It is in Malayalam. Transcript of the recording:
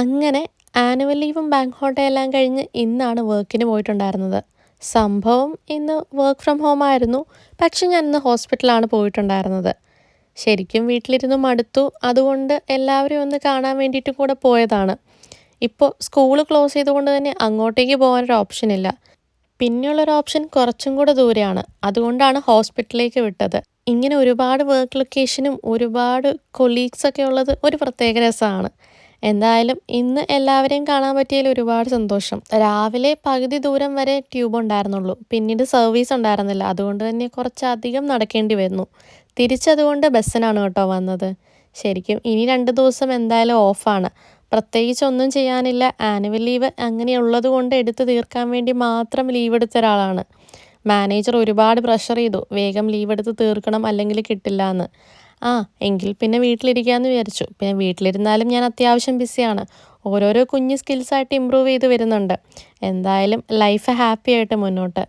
അങ്ങനെ ആനുവൽ ലീവും ബാങ്ക് ഹോളിഡേ എല്ലാം കഴിഞ്ഞ് ഇന്നാണ് വർക്കിന് പോയിട്ടുണ്ടായിരുന്നത്. സംഭവം ഇന്ന് വർക്ക് ഫ്രം ഹോം ആയിരുന്നു. പക്ഷെ ഞാൻ ഇന്ന് ഹോസ്പിറ്റലാണ് പോയിട്ടുണ്ടായിരുന്നത്. ശരിക്കും വീട്ടിലിരുന്ന് മടുത്തു. അതുകൊണ്ട് എല്ലാവരെയും ഒന്ന് കാണാൻ വേണ്ടിയിട്ടും കൂടെ പോയതാണ്. ഇപ്പോൾ സ്കൂള് ക്ലോസ് ചെയ്തുകൊണ്ട് തന്നെ അങ്ങോട്ടേക്ക് പോകാനൊരു ഓപ്ഷൻ ഇല്ല. പിന്നെയുള്ളൊരു ഓപ്ഷൻ കുറച്ചും കൂടെ ദൂരെയാണ്. അതുകൊണ്ടാണ് ഹോസ്പിറ്റലിലേക്ക് വിട്ടത്. ഇങ്ങനെ ഒരുപാട് വർക്ക് ലൊക്കേഷനും ഒരുപാട് കൊളീഗ്സൊക്കെ ഉള്ളത് ഒരു പ്രത്യേക രസമാണ്. എന്തായാലും ഇന്ന് എല്ലാവരെയും കാണാൻ പറ്റിയതിൽ ഒരുപാട് സന്തോഷം. രാവിലെ പകുതി ദൂരം വരെ ട്യൂബ് ഉണ്ടായിരുന്നുള്ളൂ. പിന്നീട് സർവീസ് ഉണ്ടായിരുന്നില്ല. അതുകൊണ്ട് തന്നെ കുറച്ചധികം നടക്കേണ്ടി വന്നു. തിരിച്ചതുകൊണ്ട് ബസ്സിനാണ് കേട്ടോ വന്നത്. ശരിക്കും ഇനി 2 ദിവസം എന്തായാലും ഓഫാണ്. പ്രത്യേകിച്ച് ഒന്നും ചെയ്യാനില്ല. ആനുവൽ ലീവ് അങ്ങനെയുള്ളത് കൊണ്ട് എടുത്ത് തീർക്കാൻ വേണ്ടി മാത്രം ലീവ് എടുത്ത ഒരാളാണ്. മാനേജർ ഒരുപാട് പ്രഷർ ചെയ്തു. വേഗം ലീവ് എടുത്ത് തീർക്കണം അല്ലെങ്കിൽ കിട്ടില്ല എന്ന്. എങ്കിൽ പിന്നെ വീട്ടിലിരിക്കാമെന്ന് വിചാരിച്ചു. പിന്നെ വീട്ടിലിരുന്നാലും ഞാൻ അത്യാവശ്യം ബിസിയാണ്. ഓരോരോ കുഞ്ഞ് സ്കിൽസായിട്ട് ഇമ്പ്രൂവ് ചെയ്ത് വരുന്നുണ്ട്. എന്തായാലും ലൈഫ് ഹാപ്പി ആയിട്ട് മുന്നോട്ട്.